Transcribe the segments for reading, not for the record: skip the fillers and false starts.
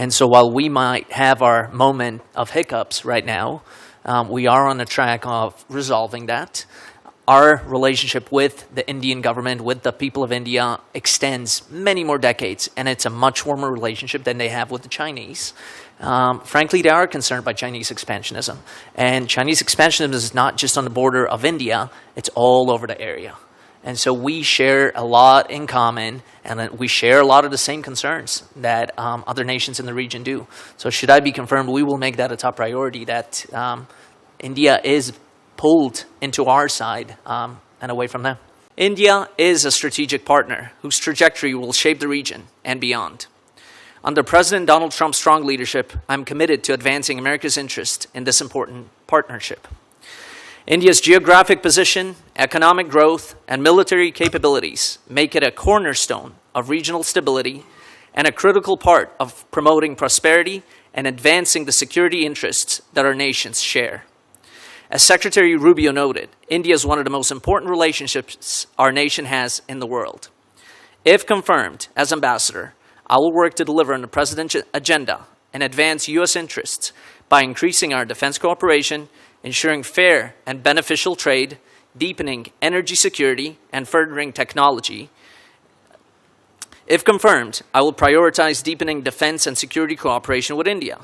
And so while we might have our moment of hiccups right now, we are on the track of resolving that. Our relationship with the Indian government, with the people of India, extends many more decades, and it's a much warmer relationship than they have with the Chinese. Frankly, they are concerned by Chinese expansionism. And Chinese expansionism is not just on the border of India, it's all over the area. And so we share a lot in common, and we share a lot of the same concerns that other nations in the region do. So should I be confirmed, we will make that a top priority, that India is pulled into our side and away from them. India is a strategic partner whose trajectory will shape the region and beyond. Under President Donald Trump's strong leadership, I'm committed to advancing America's interest in this important partnership. India's geographic position, economic growth, and military capabilities make it a cornerstone of regional stability and a critical part of promoting prosperity and advancing the security interests that our nations share. As Secretary Rubio noted, India is one of the most important relationships our nation has in the world. If confirmed as ambassador, I will work to deliver on the President's agenda and advance U.S. interests by increasing our defense cooperation, ensuring fair and beneficial trade, deepening energy security, and furthering technology. If confirmed, I will prioritize deepening defense and security cooperation with India.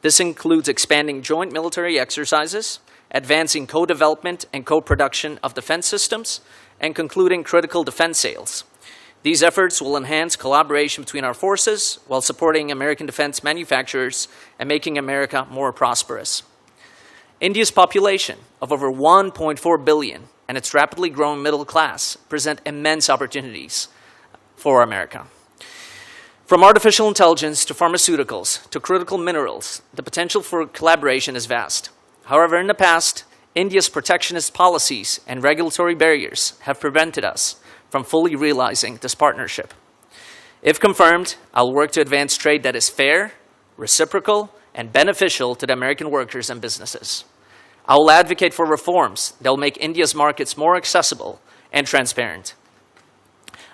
This includes expanding joint military exercises, advancing co-development and co-production of defense systems, and concluding critical defense sales. These efforts will enhance collaboration between our forces while supporting American defense manufacturers and making America more prosperous. India's population of over 1.4 billion and its rapidly growing middle class present immense opportunities for America. From artificial intelligence to pharmaceuticals to critical minerals, the potential for collaboration is vast. However, in the past, India's protectionist policies and regulatory barriers have prevented us from fully realizing this partnership. If confirmed, I'll work to advance trade that is fair, reciprocal, and beneficial to the American workers and businesses. I will advocate for reforms that will make India's markets more accessible and transparent.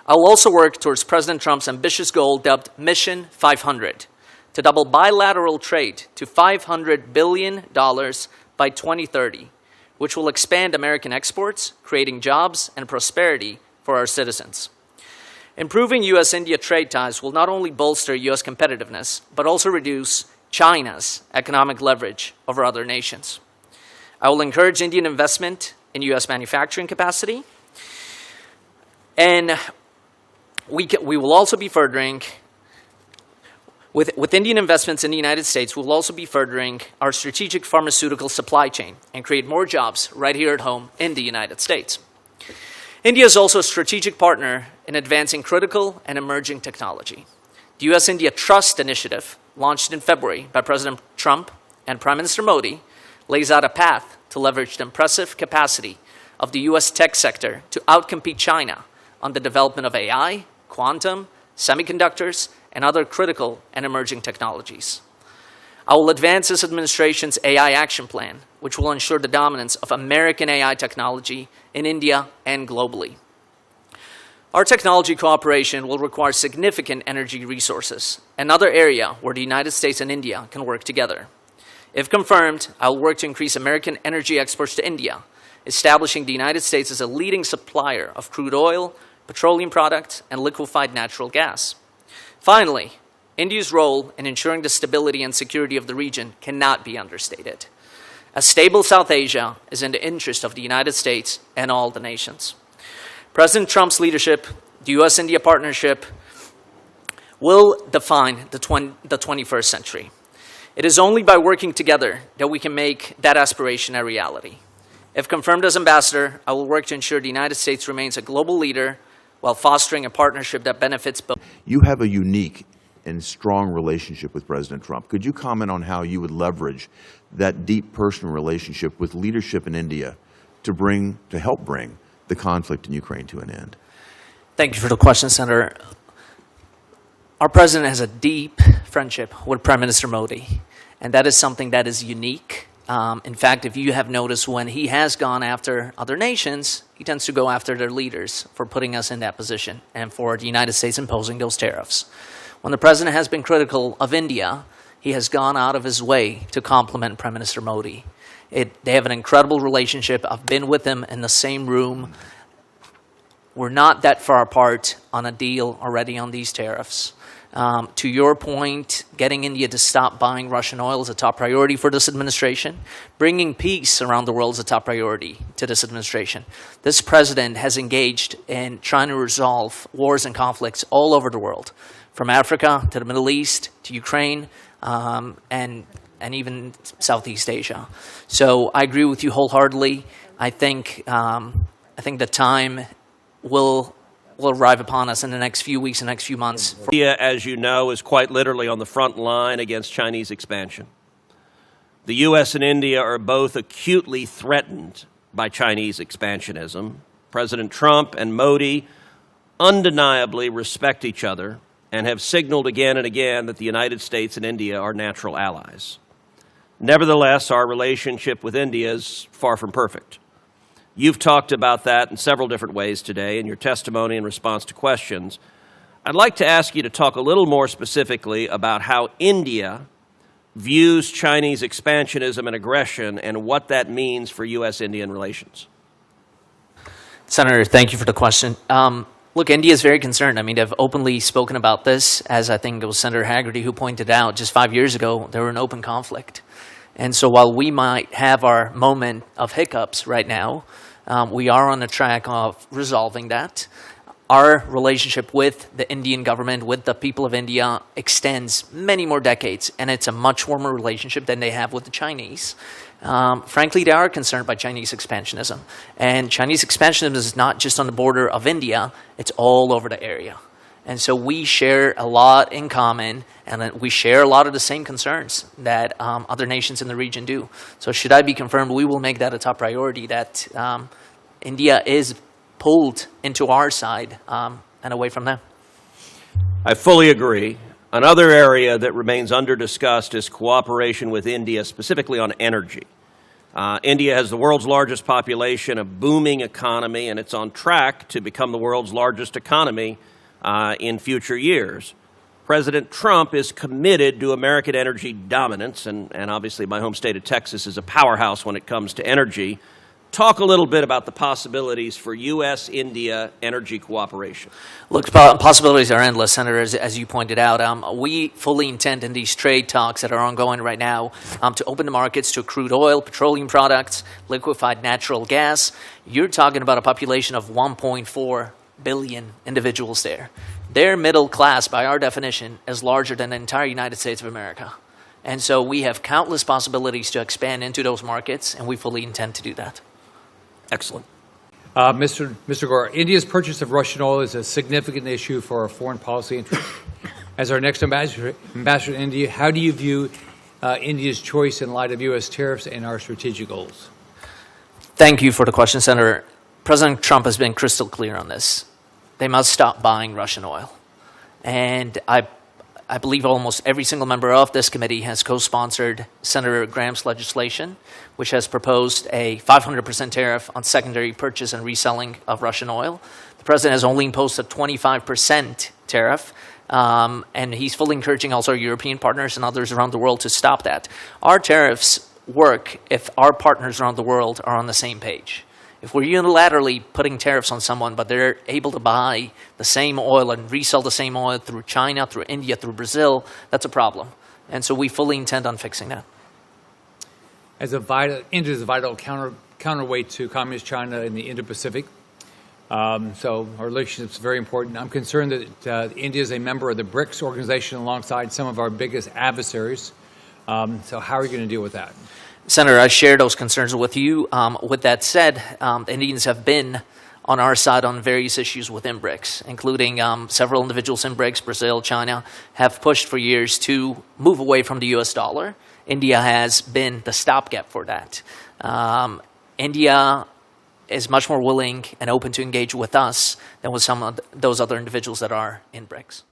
I will also work towards President Trump's ambitious goal dubbed Mission 500 to double bilateral trade to $500 billion by 2030, which will expand American exports, creating jobs and prosperity for our citizens. Improving U.S.-India trade ties will not only bolster U.S. competitiveness, but also reduce China's economic leverage over other nations. I will encourage Indian investment in U.S. manufacturing capacity, and we will also be furthering With Indian investments in the United States, we'll also be furthering our strategic pharmaceutical supply chain and create more jobs right here at home in the United States. India is also a strategic partner in advancing critical and emerging technology. The U.S.-India Trust Initiative, launched in February by President Trump and Prime Minister Modi, lays out a path to leverage the impressive capacity of the U.S. tech sector to outcompete China on the development of AI, quantum, semiconductors, and other critical and emerging technologies. I will advance this administration's AI action plan, which will ensure the dominance of American AI technology in India and globally. Our technology cooperation will require significant energy resources, another area where the United States and India can work together. If confirmed, I will work to increase American energy exports to India, establishing the United States as a leading supplier of crude oil, petroleum products, and liquefied natural gas. Finally, India's role in ensuring the stability and security of the region cannot be understated. A stable South Asia is in the interest of the United States and all the nations. President Trump's leadership, the U.S.-India partnership, will define the 21st century. It is only by working together that we can make that aspiration a reality. If confirmed as ambassador, I will work to ensure the United States remains a global leader while fostering a partnership that benefits both. You have a unique and strong relationship with President Trump. Could you comment on how you would leverage that deep personal relationship with leadership in India to help bring the conflict in Ukraine to an end? Thank you for the question, Senator. Our president has a deep friendship with Prime Minister Modi, and that is something that is unique. In fact, if you have noticed, when he has gone after other nations, he tends to go after their leaders for putting us in that position and for the United States imposing those tariffs. When the president has been critical of India, he has gone out of his way to compliment Prime Minister Modi. They have an incredible relationship. I've been with him in the same room. We're not that far apart on a deal already on these tariffs. To your point, getting India to stop buying Russian oil is a top priority for this administration. Bringing peace around the world is a top priority to this administration. This president has engaged in trying to resolve wars and conflicts all over the world, from Africa to the Middle East to Ukraine, and even Southeast Asia. So I agree with you wholeheartedly. I think the time will arrive upon us in the next few weeks and next few months. India, as you know, is quite literally on the front line against Chinese expansion. The U.S. and India are both acutely threatened by Chinese expansionism. President Trump and Modi undeniably respect each other and have signaled again and again that the United States and India are natural allies. Nevertheless, our relationship with India is far from perfect. You've talked about that in several different ways today in your testimony in response to questions. I'd like to ask you to talk a little more specifically about how India views Chinese expansionism and aggression and what that means for U.S.-Indian relations. Senator, thank you for the question. Look, India is very concerned. I mean, they've openly spoken about this, as I think it was Senator Haggerty who pointed out just 5 years ago, they were in open conflict. And so while we might have our moment of hiccups right now, we are on the track of resolving that. Our relationship with the Indian government, with the people of India, extends many more decades, and it's a much warmer relationship than they have with the Chinese. Frankly, they are concerned by Chinese expansionism. And Chinese expansionism is not just on the border of India, it's all over the area. And so we share a lot in common, and we share a lot of the same concerns that other nations in the region do. So should I be confirmed, we will make that a top priority, that India is pulled into our side and away from them. I fully agree. Another area that remains under-discussed is cooperation with India, specifically on energy. India has the world's largest population, a booming economy, and it's on track to become the world's largest economy in future years. President Trump is committed to American energy dominance, and obviously my home state of Texas is a powerhouse when it comes to energy. Talk a little bit about the possibilities for U.S.-India energy cooperation. Look, possibilities are endless, Senator, as you pointed out. We fully intend in these trade talks that are ongoing right now to open the markets to crude oil, petroleum products, liquefied natural gas. You're talking about a population of 1.4 billion individuals there. Their middle class, by our definition, is larger than the entire United States of America. And so we have countless possibilities to expand into those markets, and we fully intend to do that. Excellent. Mr. Gor, India's purchase of Russian oil is a significant issue for our foreign policy interests. As our next ambassador to India, how do you view India's choice in light of U.S. tariffs and our strategic goals? Thank you for the question, Senator. President Trump has been crystal clear on this. They must stop buying Russian oil. And I believe almost every single member of this committee has co-sponsored Senator Graham's legislation, which has proposed a 500% tariff on secondary purchase and reselling of Russian oil. The president has only imposed a 25% tariff, and he's fully encouraging also our European partners and others around the world to stop that. Our tariffs work if our partners around the world are on the same page. If we're unilaterally putting tariffs on someone, but they're able to buy the same oil and resell the same oil through China, through India, through Brazil, that's a problem. And so we fully intend on fixing that. India is a vital counterweight to Communist China in the Indo-Pacific. So our relationship is very important. I'm concerned that India is a member of the BRICS organization alongside some of our biggest adversaries. So how are you going to deal with that? Senator, I share those concerns with you. With that said, the Indians have been on our side on various issues within BRICS, including several individuals in BRICS, Brazil, China, have pushed for years to move away from the U.S. dollar. India has been the stopgap for that. India is much more willing and open to engage with us than with some of those other individuals that are in BRICS.